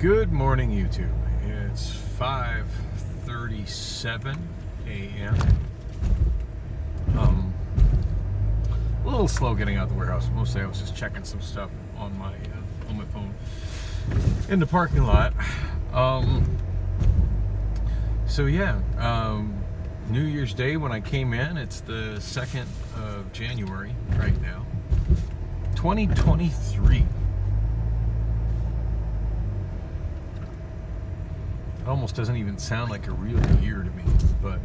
Good morning, YouTube. It's 5:37 a.m. A little slow getting out the warehouse. Mostly I was just checking some stuff on my phone in the parking lot. New Year's Day when I came in, it's the 2nd of January right now, 2023. It almost doesn't even sound like a real year to me, but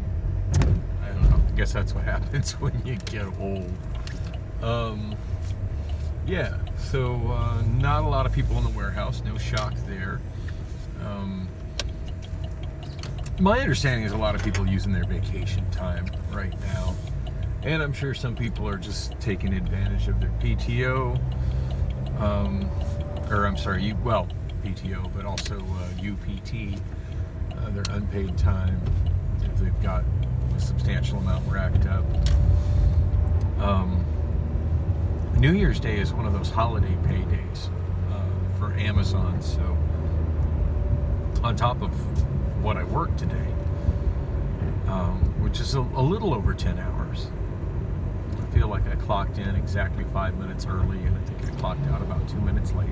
I don't know. I guess that's what happens when you get old. Not a lot of people in the warehouse. No shock there. My understanding is a lot of people using their vacation time right now, and I'm sure some people are just taking advantage of their PTO, PTO, but also UPT, their unpaid time, if they've got a substantial amount racked up. New Year's Day is one of those holiday paydays for Amazon, so on top of what I work today, which is a little over 10 hours. I feel like I clocked in exactly 5 minutes early, and I think I clocked out about 2 minutes late.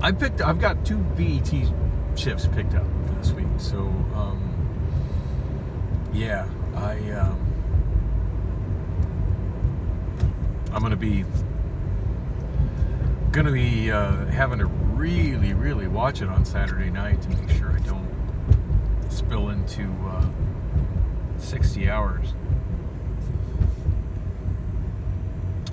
I've got 2 VET shifts picked up for this week, so I'm gonna be having to really watch it on Saturday night to make sure I don't spill into 60 hours.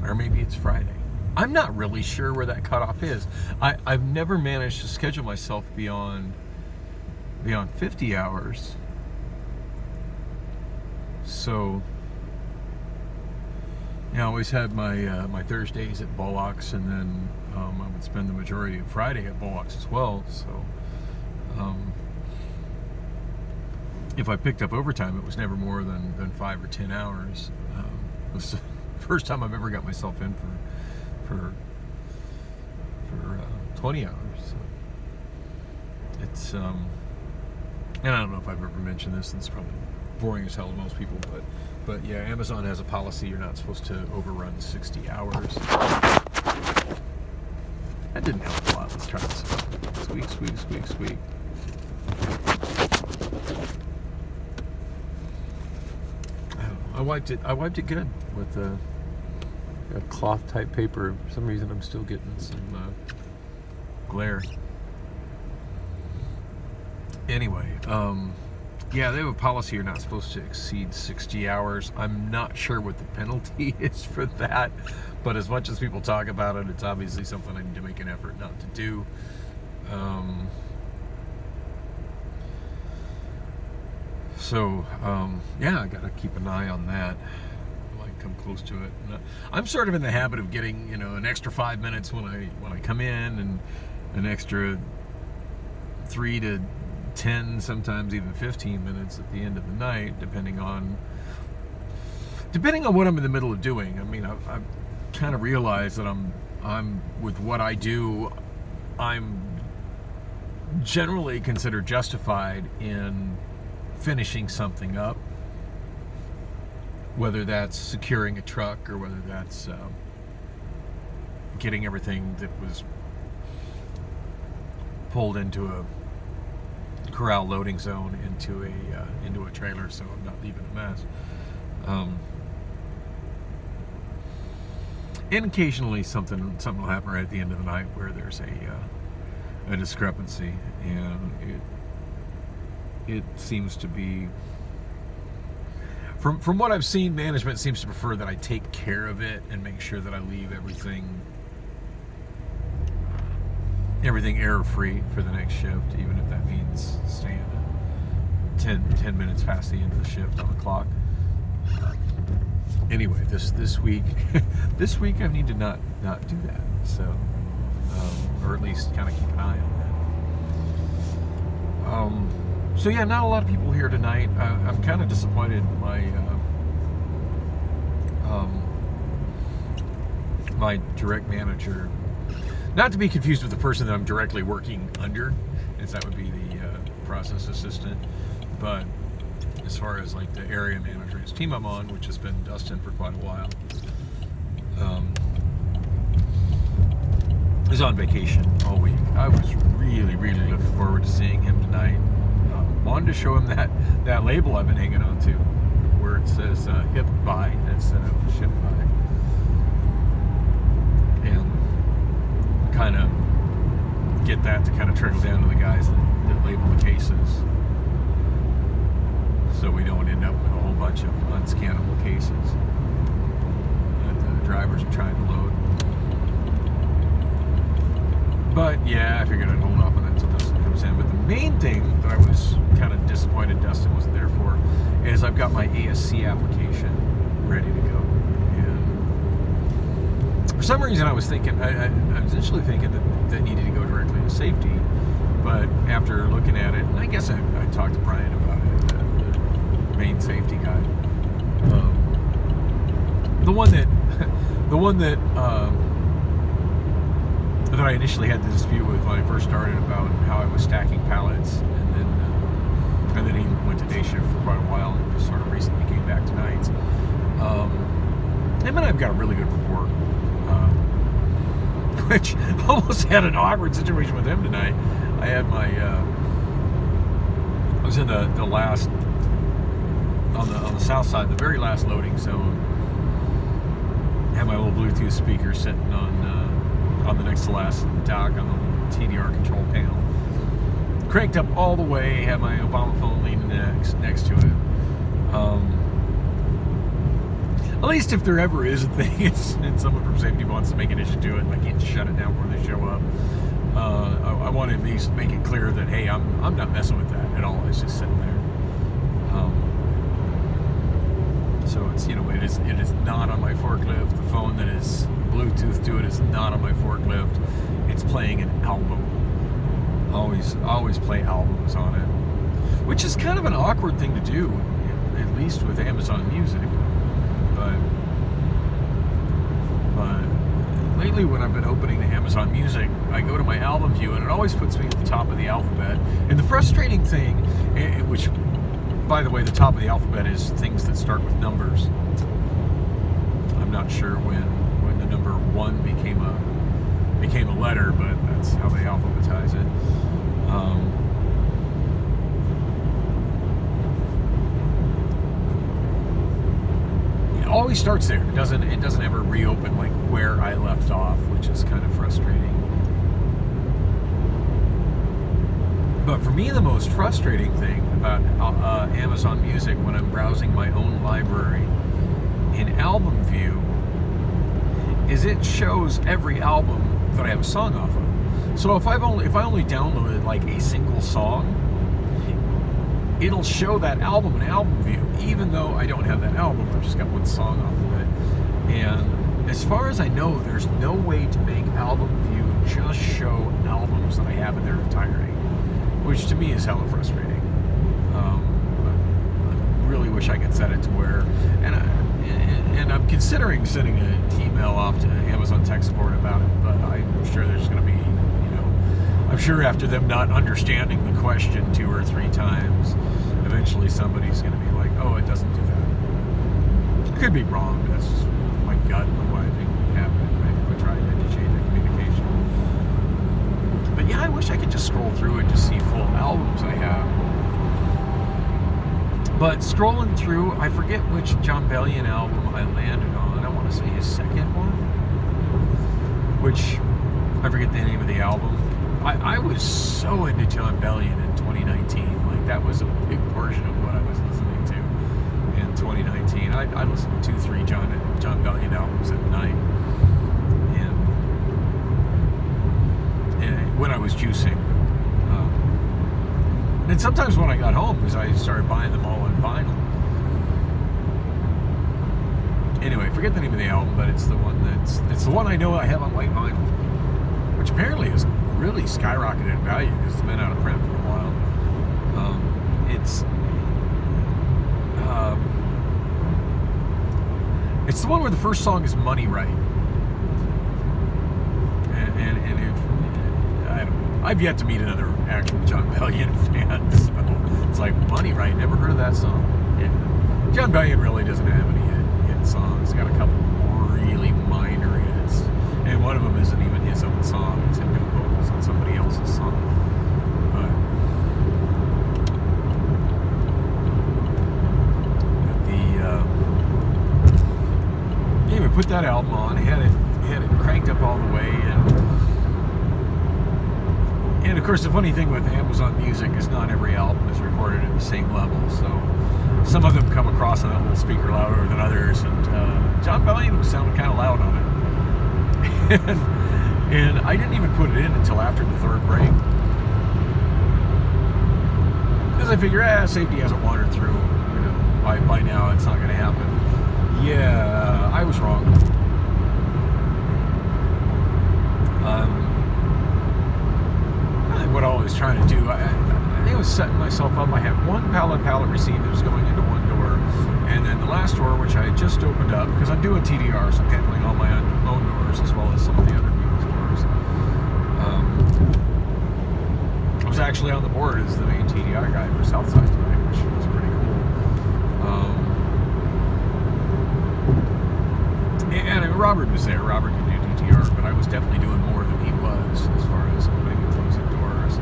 Or maybe it's Friday. I'm not really sure where that cutoff is. I've never managed to schedule myself beyond 50 hours. So, I always had my Thursdays at Bullocks, and then I would spend the majority of Friday at Bullocks as well. So, if I picked up overtime, it was never more than 5 or 10 hours. It was the first time I've ever got myself in for 20 hours. So it's and I don't know if I've ever mentioned this, and it's probably boring as hell to most people, but yeah, Amazon has a policy you're not supposed to overrun 60 hours. That didn't help a lot. Let's try this. Squeak. I wiped it good with a cloth type paper. For some reason I'm still getting some glare. Anyway, they have a policy you're not supposed to exceed 60 hours. I'm not sure what the penalty is for that, but as much as people talk about it, it's obviously something I need to make an effort not to do. I gotta keep an eye on that. I might come close to it. And I'm sort of in the habit of getting, an extra 5 minutes when I come in, and an extra 3 to 10, sometimes even 15 minutes at the end of the night, depending on what I'm in the middle of doing. I mean, I've kind of realized that I'm with what I do, I'm generally considered justified in finishing something up, whether that's securing a truck or whether that's getting everything that was pulled into a corral loading zone into a trailer, so I'm not leaving a mess. And occasionally something will happen right at the end of the night where there's a discrepancy, and it seems to be, from what I've seen, management seems to prefer that I take care of it and make sure that I leave everything error-free for the next shift, even if that means staying 10 minutes past the end of the shift on the clock. Anyway, this week I need to not do that, so or at least kind of keep an eye on that. Not a lot of people here tonight. I'm kind of disappointed. My my direct manager, not to be confused with the person that I'm directly working under, as that would be the process assistant, but as far as like the area manager, his team I'm on, which has been Dustin for quite a while, is on vacation all week. I was really looking forward to seeing him tonight. Wanted to show him that label I've been hanging on to, where it says hip by instead of ship by, and kind of get that to kind of trickle down to the guys that label the cases, so we don't end up with a whole bunch of unscannable cases that the drivers are trying to load. But yeah, I figured I'd hold off on that until Dustin comes in. But the main thing that I was kind of disappointed Dustin wasn't there for is I've got my ASC application ready to go. And for some reason I was thinking, I was initially thinking that needed to go directly to safety. But after looking at it, and I guess I talked to Brian about it, the main safety guy. The one that that I initially had the dispute with when I first started about how I was stacking pallets, and then he went to day shift for quite a while and just sort of recently came back to nights. Him and I've got a really good rapport, which almost had an awkward situation with him tonight. I had my I was in the last on the south side, the very last loading zone. I had my little Bluetooth speaker sitting on the next to last dock on the TDR control panel, cranked up all the way, had my Obama phone leaning next to it. At least if there ever is a thing, and someone from safety wants to make an issue to it, I can't shut it down before they show up. I want to at least make it clear that, hey, I'm not messing with that at all. It's just sitting there. So it's, it is not on my forklift. The phone that is Bluetooth to it is not on my forklift. It's playing an album. Always play albums on it, which is kind of an awkward thing to do, at least with Amazon Music. But lately, when I've been opening the Amazon Music, I go to my album view, and it always puts me at the top of the alphabet. And the frustrating thing, which, by the way, the top of the alphabet is things that start with numbers. I'm not sure when the number 1 became a letter, but that's how they alphabetize it. It always starts there. It doesn't ever reopen like where I left off, which is kind of frustrating. But for me, the most frustrating thing about Amazon Music when I'm browsing my own library in album view is it shows every album that I have a song off of. So if I only downloaded like a single song, it'll show that album in album view, even though I don't have that album. I've just got one song off of it. And as far as I know, there's no way to make album view just show albums that I have in their entirety, which to me is hella frustrating. I really wish I could set it to where, and I'm considering sending an email off to Amazon tech support about it, but I'm sure there's going to be, I'm sure after them not understanding the question 2 or 3 times, eventually somebody's going to be like, oh, it doesn't do that. I could be wrong, but that's just my gut and what I think would happen if I tried to educate the communication. But yeah, I wish I could just scroll through and just see full albums I have. But scrolling through, I forget which Jon Bellion album I landed on. I want to say his second one, which I forget the name of the album. I was so into Jon Bellion in 2019. Like, that was a big portion of what I was listening to in 2019. I listened to 2-3 Jon Bellion albums at night. And when I was juicing. And sometimes when I got home, because I started buying them all on vinyl. Anyway, forget the name of the album, but it's the one I know I have on white vinyl, which apparently has really skyrocketed in value because it's been out of print for a while. It's the one where the first song is "Money Right," And if I don't know, I've yet to meet another actual Jon Bellion fan. So it's like Money Right. Never heard of that song. Yeah. Jon Bellion really doesn't have any hit songs. He's got a couple really minor hits, and one of them isn't even his own song. It's him doing vocals on somebody else's song. Anyway, put that album on, had it cranked up all the way, and of course the funny thing with Amazon Music is not every album is recorded at the same level, so some of them come across on that little speaker louder than others, and Jon Bellion was sounding kind of loud on it. and I didn't even put it in until after the third break, because I figure, safety hasn't wandered through, by now it's not going to happen. Yeah, I was wrong. I think what I was trying to do, I think I was setting myself up. I had one pallet receipt that was going into one door, and then the last door, which I had just opened up, because I'm doing TDR, so I'm handling all my own doors as well as some of the other people's doors. I was actually on the board as the main TDR guy for Southside tonight, which was pretty cool. And Robert was there. Robert could do DTR, but I was definitely doing more than he was as far as opening and closing doors.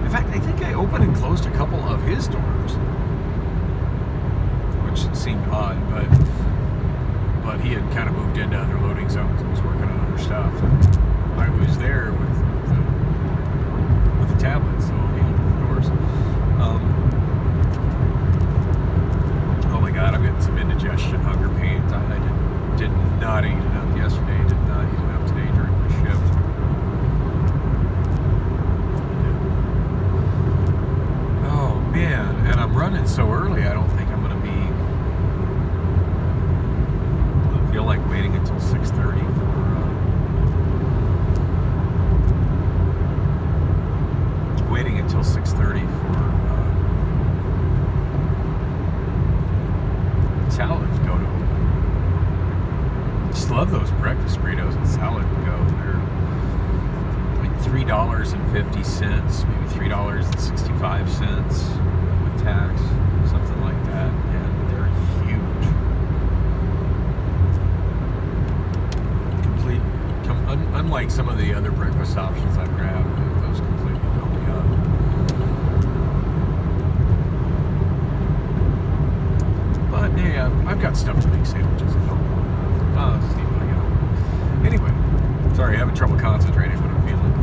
In fact, I think I opened and closed a couple of his doors, which seemed odd, but he had kind of moved into other loading zones and was working on other stuff. And I was there with the tablet, so he opened the doors. Oh my God, I'm getting some indigestion, hunger pains. I did not eat enough yesterday. Did not eat enough today during the shift. Oh man, and I'm running so early. I don't think I'm going to be. I feel like waiting until 6:30 for. Waiting until 6:30 for salad to go to. Just love those breakfast burritos and salad to go. They're like $3.50, maybe $3.65 with tax, something like that, and they're huge. Unlike some of the other breakfast options I've grabbed, those completely fill me up. But hey, I've got stuff to make sandwiches at home. I'll just eat when I get home. Anyway, sorry, having trouble concentrating when I'm feeling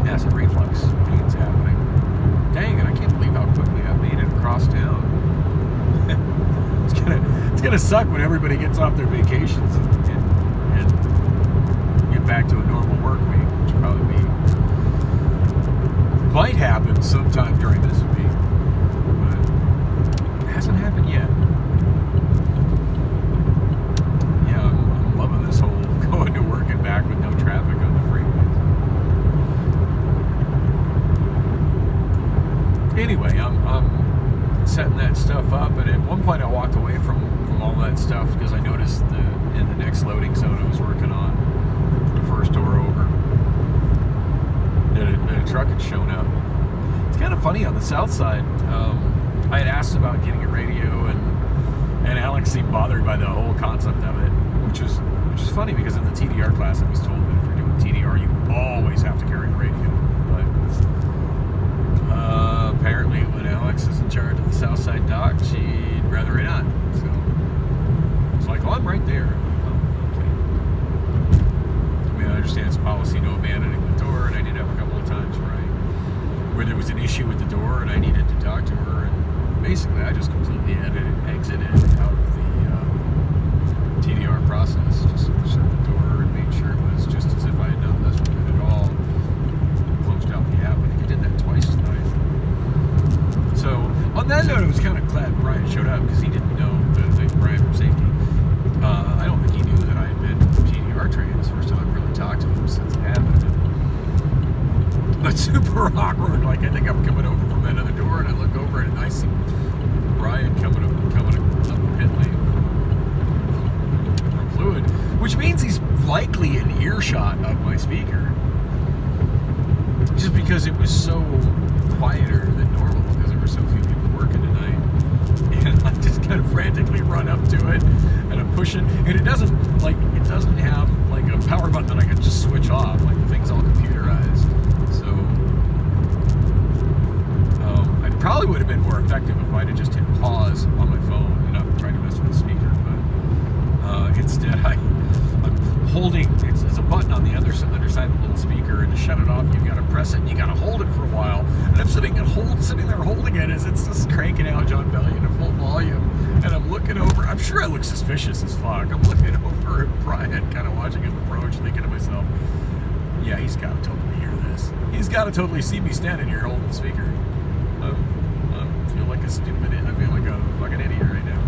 acid reflux pains happening. Dang it, I can't believe how quickly I made it across town. It's gonna suck when everybody gets off their vacations and get back to a normal work week, which probably might happen sometime during this week, but it hasn't happened yet. Yeah, I'm loving this whole going to work and back with no traffic on the freeways. Anyway, I'm setting that stuff up, and at one point I walked away from all that stuff because I noticed in the next loading zone I was working on, the first door over, that a truck had shown up. It's kind of funny on the south side. I had asked about getting a radio, and Alex seemed bothered by the whole concept of it, which is funny because in the TDR class I was told that if you're doing TDR you always have to carry a radio. But apparently when Alex is in charge of the south side dock, she'd rather it not. So it's like, well, I'm right there. I understand it's policy no abandoning the door, and I did have a couple of times where there was an issue with the door and I needed to talk to her, and basically I just completely exited out of the TDR process, just shut the door and made sure it was just as if I had not messed with it at all, closed out the app. I think I did that twice tonight. So on that note, I was kind of glad Brian showed up because he didn't know Brian from Safety. I don't think he knew that I had been TDR trained. It's the first time I've really talked to him since it happened. But super awkward. Like, I think I'm coming over from that other door, and I look over and I see Brian coming up the pit lane from Fluid, which means he's likely in earshot of my speaker, just because it was so quieter than normal because there were so few people working tonight. And I just kind of frantically run up to it, and I'm pushing, and it doesn't have like a power button that I can just switch off. Like the thing's all computerized. So it probably would have been more effective if I'd have just hit pause on my phone and not tried to mess with the speaker. But instead, I'm holding. It's a button on the underside of the little speaker, and to shut it off, you got to press it and you got to hold it for a while. And I'm sitting there holding it as it's just cranking out John Bellion at full volume. And I'm looking over. I'm sure I look suspicious as fuck. I'm looking over at Brian, kind of watching him approach, thinking to myself, yeah, he's got to totally hear this. He's got to totally see me standing here holding the speaker. I feel like a stupid. I feel like a fucking idiot right now.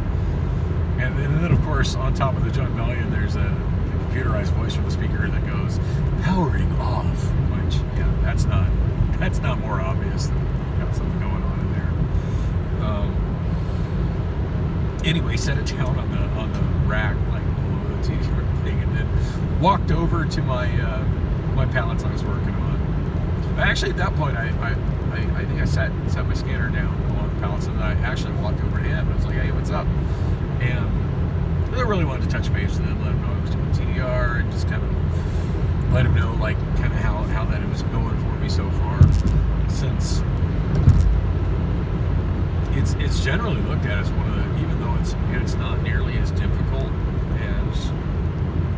And then, of course, on top of the John Bellion, there's a computerized voice from the speaker that goes, powering off, which, yeah, that's not more obvious that we've got something going on in there. Anyway, set it down on the rack, like below the TV thing, and then walked over to my pallets I was working on. Actually, at that point, I think I set my scanner down on the pallets, and I actually walked over to him. I was like, hey, what's up? And I really wanted to touch base with him, let him know I was doing TDR, and just kind of let him know, like, kind of how that it was going for me so far. Since it's generally looked at as one of the, even though it's not nearly as difficult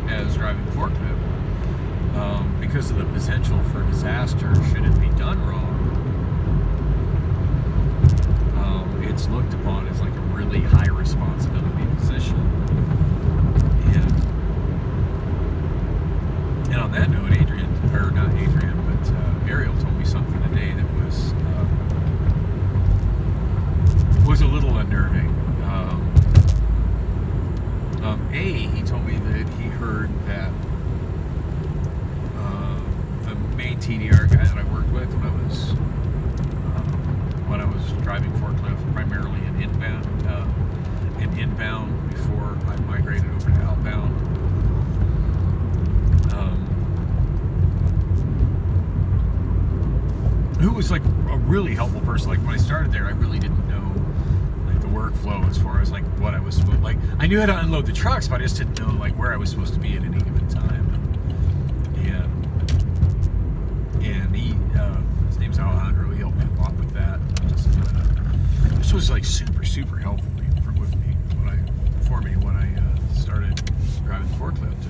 as driving a forklift, because of the potential for disaster should it be done wrong. It's looked upon as like a really high responsibility position. And on that note, Ariel told me something today that was a little unnerving. He told me that he heard that the main TDR guy that I worked with when I was driving forklift, primarily in inbound before I migrated over to outbound. Who was like a really helpful person. Like when I started there, I really didn't know like the workflow as far as like what I was supposed. Like I knew how to unload the trucks, but I just didn't know like where I was supposed to be at any given time. And he, his name's Alejandro. He helped me a lot with that. This was like super helpful for me when I started driving the forklift,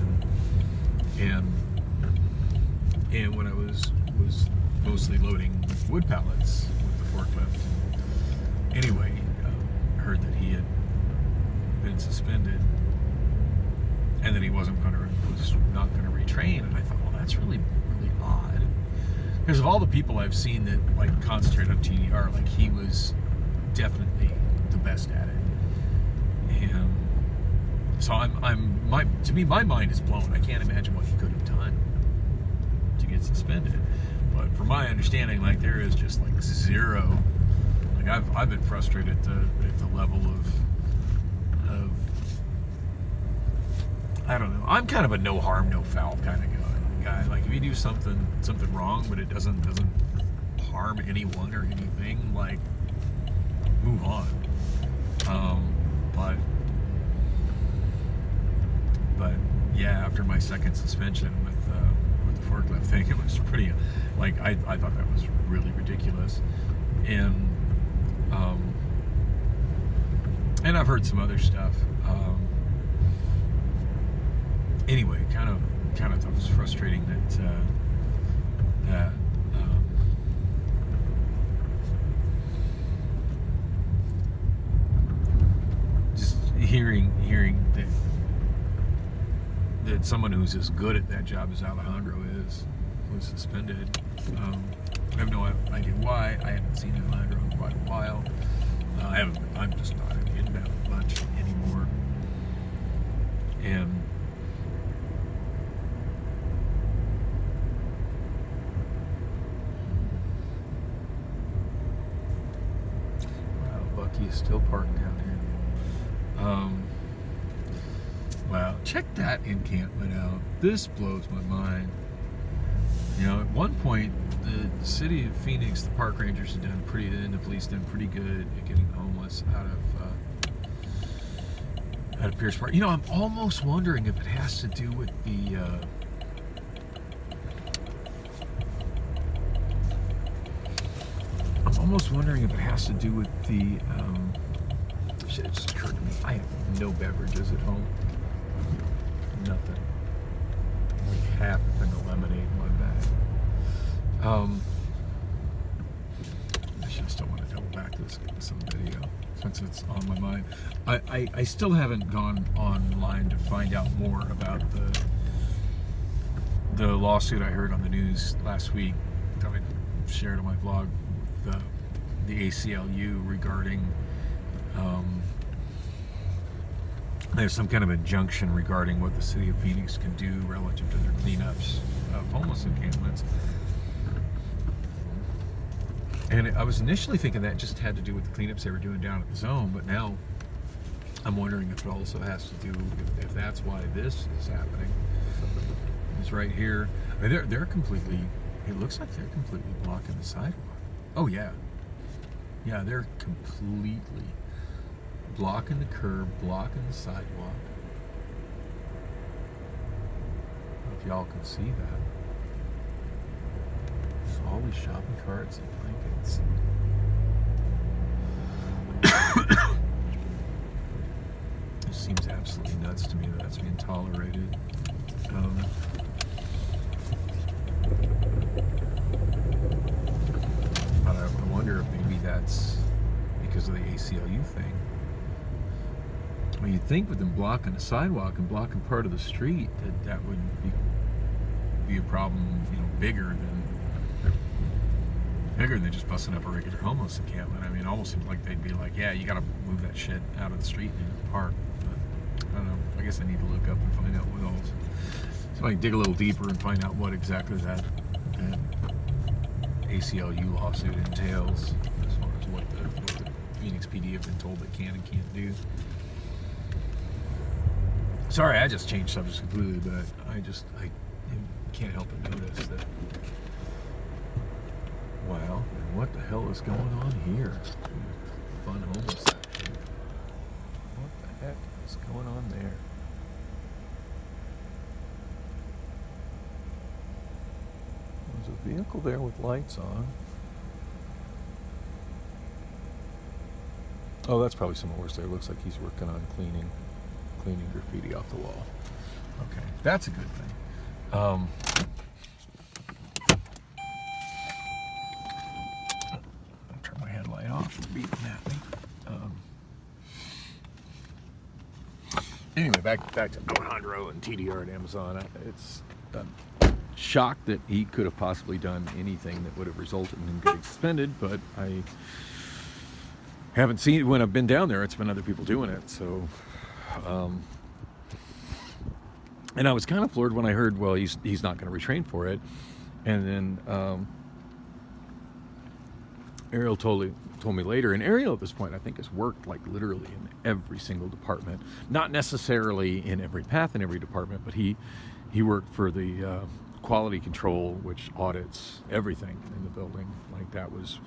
and when I was mostly loading wood pallets with the forklift. Anyway, heard that he had been suspended, and that he was not going to retrain. And I thought, well, that's really odd, because of all the people I've seen that like concentrate on TDR, like he was definitely the best at it. And so to me, my mind is blown. I can't imagine what he could have done to get suspended. But from my understanding, like there is just like zero. Like I've been frustrated at the level of I don't know. I'm kind of a no harm, no foul kind of guy. Like if you do something wrong, but it doesn't harm anyone or anything, like move on. But yeah, after my second suspension with the forklift thing, it was pretty, like, I thought that was really ridiculous. And I've heard some other stuff. Anyway, kind of thought it was frustrating that just hearing that someone who's as good at that job as Alejandro was suspended. I have no idea why. I haven't seen Alejandro in quite a while. I'm just not in inbound much anymore. And wow, Bucky is still parked down here. Wow, check that encampment out. This blows my mind. You know, at one point, the city of Phoenix, the park rangers had done pretty, and the police done pretty good at getting the homeless out of Pierce Park. You know, I'm almost wondering if it has to do with the. I'm almost wondering if it has to do with the. Shit, it just occurred to me. I have no beverages at home. Nothing. Like half a thing of lemonade in my bag. I still want to double back to this some video since it's on my mind. I still haven't gone online to find out more about the lawsuit I heard on the news last week that I shared on my vlog with the ACLU regarding there's some kind of injunction regarding what the city of Phoenix can do relative to their cleanups of homeless encampments. And I was initially thinking that just had to do with the cleanups they were doing down at the zone, but now I'm wondering if it also has to do, if that's why this is happening. It's right here. I mean, they're completely, it looks like they're completely blocking the sidewalk. Oh yeah. Yeah, they're completely blocking the curb, blocking the sidewalk. I don't know if y'all can see that. There's always shopping carts and blankets. It seems absolutely nuts to me that that's being tolerated. But I wonder if maybe that's because of the ACLU thing. Well, you'd think with them blocking the sidewalk and blocking part of the street that would be a problem, you know, bigger than just busting up a regular homeless encampment. I mean, it almost seems like they'd be like, yeah, you got to move that shit out of the street and into the park. But I don't know. I guess I need to look up and find out what else. So I can dig a little deeper and find out what exactly that ACLU lawsuit entails as far as what the Phoenix PD have been told they can and can't do. Sorry, I just changed subjects completely, but I can't help but notice that. Wow, and what the hell is going on here? Fun homeless section. What the heck is going on there? There's a vehicle there with lights on. Oh, that's probably someone worse there. Looks like he's working on cleaning graffiti off the wall. Okay, that's a good thing. I'll turn my headlight off. It's beeping at me. Anyway, back to Alejandro and TDR at Amazon. It's shocked that he could have possibly done anything that would have resulted in him getting suspended, but I haven't seen it when I've been down there. It's been other people doing it, so. And I was kind of floored when I heard, well, he's not going to retrain for it. And then Ariel told me later, and Ariel at this point I think has worked like literally in every single department, not necessarily in every path in every department, but he worked for the quality control, which audits everything in the building. Like that was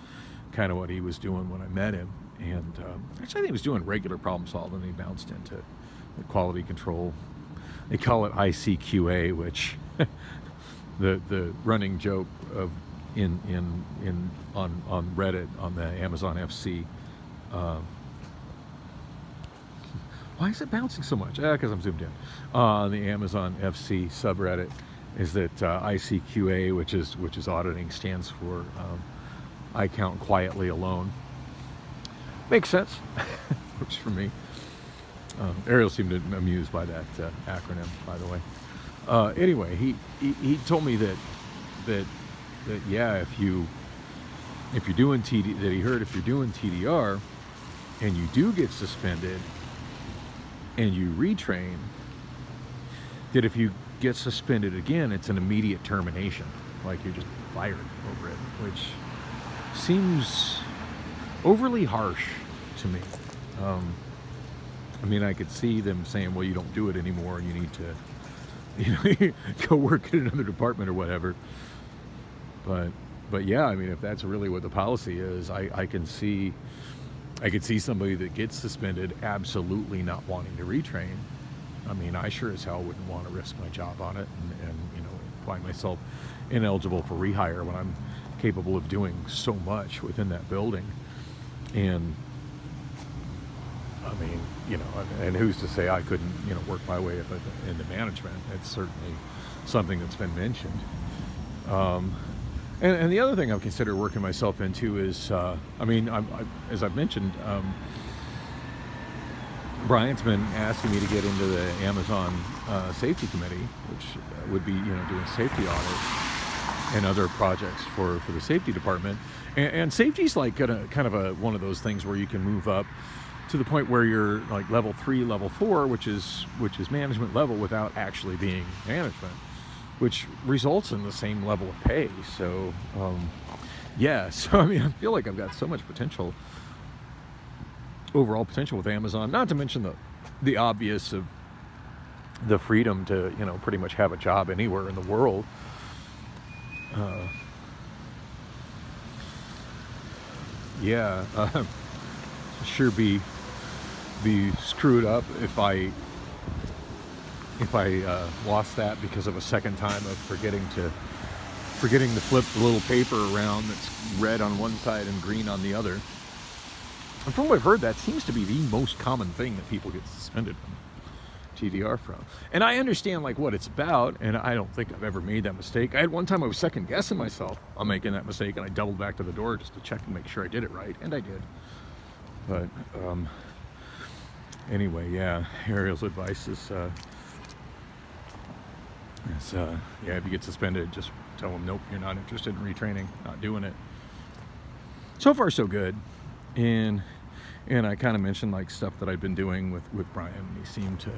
kind of what he was doing when I met him. And actually I think he was doing regular problem solving. He bounced into the quality control. They call it ICQA, which the running joke of on Reddit on the Amazon FC. Why is it bouncing so much? Because I'm zoomed in. On the Amazon FC subreddit is that ICQA, which is auditing, stands for I count quietly alone. Makes sense. Works for me. Ariel seemed amused by that acronym, by the way. Anyway, he told me that yeah, if you're doing TD, that he heard if you're doing TDR and you do get suspended and you retrain, that if you get suspended again, it's an immediate termination, like you're just fired over it, which seems overly harsh to me. I mean, I could see them saying, well, you don't do it anymore, you need to, go work in another department or whatever. But yeah, I mean, if that's really what the policy is, I could see somebody that gets suspended absolutely not wanting to retrain. I mean, I sure as hell wouldn't want to risk my job on it and find myself ineligible for rehire when I'm capable of doing so much within that building. And I mean, and who's to say I couldn't, work my way up into management? It's certainly something that's been mentioned. And the other thing I've considered working myself into is, as I've mentioned, Brian's been asking me to get into the Amazon safety committee, which would be, doing safety audits and other projects for the safety department. And safety's like kind of one of those things where you can move up to the point where you're like level 3, level 4, which is management level without actually being management, which results in the same level of pay. So, so I mean, I feel like I've got so much potential, overall potential with Amazon, not to mention the obvious of the freedom to, pretty much have a job anywhere in the world. Sure be screwed up if I lost that because of a second time of forgetting to flip the little paper around that's red on one side and green on the other. And from what I've heard, that seems to be the most common thing that people get suspended from TDR from. And I understand like what it's about, and I don't think I've ever made that mistake. I had one time I was second guessing myself on making that mistake, and I doubled back to the door just to check and make sure I did it right, and I did. But anyway, yeah, Ariel's advice is if you get suspended, just tell them, nope, you're not interested in retraining, not doing it. So far, so good. And I kind of mentioned like stuff that I've been doing with Brian. He seemed to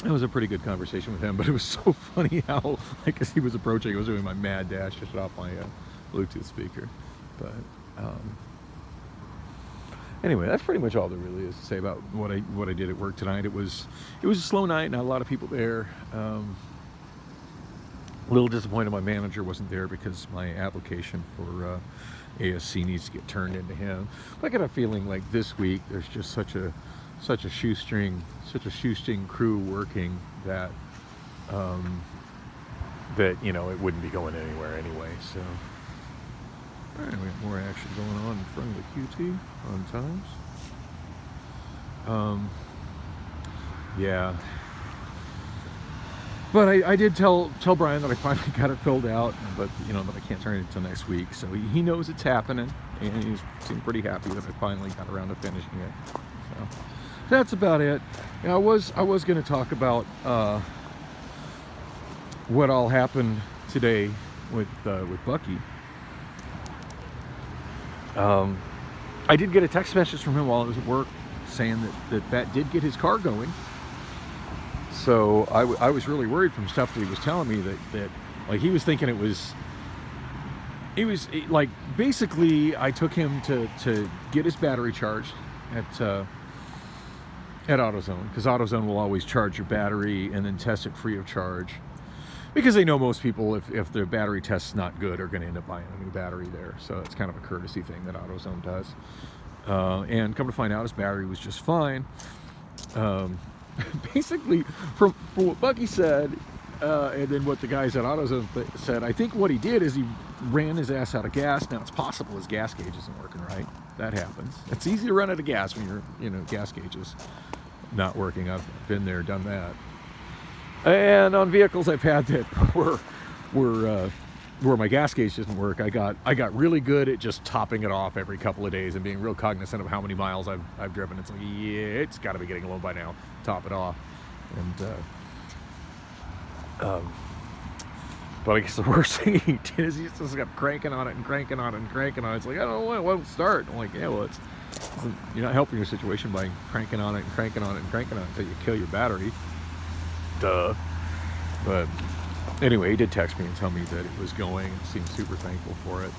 it was a pretty good conversation with him, but it was so funny how, like, as he was approaching, I was doing my mad dash to shut off my Bluetooth speaker. But anyway, that's pretty much all there really is to say about what I did at work tonight. It was a slow night, not a lot of people there. A little disappointed my manager wasn't there because my application for ASC needs to get turned into him. But I got a feeling like this week there's just such a shoestring crew working that it wouldn't be going anywhere anyway. So all right, we got more action going on in front of the QT on times. But I did tell Brian that I finally got it filled out, but that I can't turn it until next week. So he knows it's happening, and he seemed pretty happy that I finally got around to finishing it. So that's about it. I was going to talk about what all happened today with Bucky. I did get a text message from him while I was at work saying that did get his car going. So I was really worried from stuff that he was telling me that like he was thinking it was like basically I took him to get his battery charged at AutoZone, because AutoZone will always charge your battery and then test it free of charge, because they know most people, if their battery test's not good, are going to end up buying a new battery there. So it's kind of a courtesy thing that AutoZone does. And come to find out, his battery was just fine. Basically, from what Bucky said, and then what the guys at AutoZone said, I think what he did is he ran his ass out of gas. Now, it's possible his gas gauge isn't working right. That happens. It's easy to run out of gas when your gas gauge is not working. I've been there, done that. And on vehicles I've had that where my gas gauge doesn't work, I got really good at just topping it off every couple of days and being real cognizant of how many miles I've driven. It's like, yeah, it's got to be getting low by now. Top it off. And but I guess the worst thing he did is he just kept cranking on it and cranking on it and cranking on it. It's like, I don't know, it won't start. I'm like, yeah, well, you're not helping your situation by cranking on it and cranking on it and cranking on it until you kill your battery. Duh. But Anyway, he did text me and tell me that it was going and seemed super thankful for it.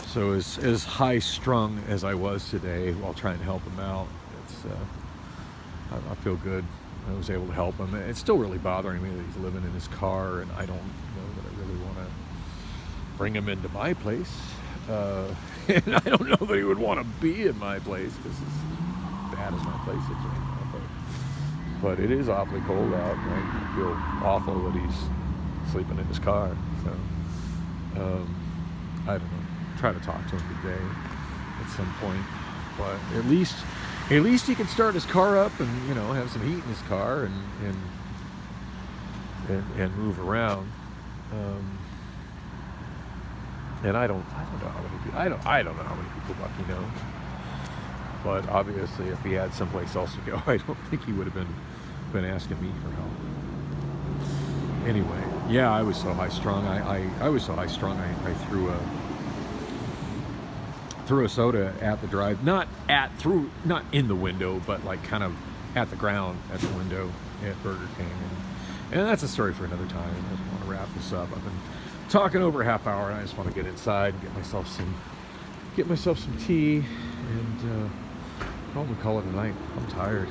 So as high strung as I was today while trying to help him out, it's I feel good. I was able to help him. It's still really bothering me that he's living in his car, and I don't know that I really want to bring him into my place. And I don't know that he would want to be in my place because it's bad as my place is right now. But it is awfully cold out, and I feel awful that he's sleeping in his car. So I don't know. Try to talk to him today at some point. But at least he can start his car up and have some heat in his car and move around. And I don't know how many people, I don't know how many people Bucky knows. But obviously, if he had someplace else to go, I don't think he would have been asking me for help. Anyway, yeah, I was so high strung. I was so high strung. I threw a soda at the drive, not in the window, but like kind of at the ground at the window at Burger King. And that's a story for another time. I just want to wrap this up. I've been talking over a half hour, and I just want to get inside and get myself some tea and call it a night. I'm tired.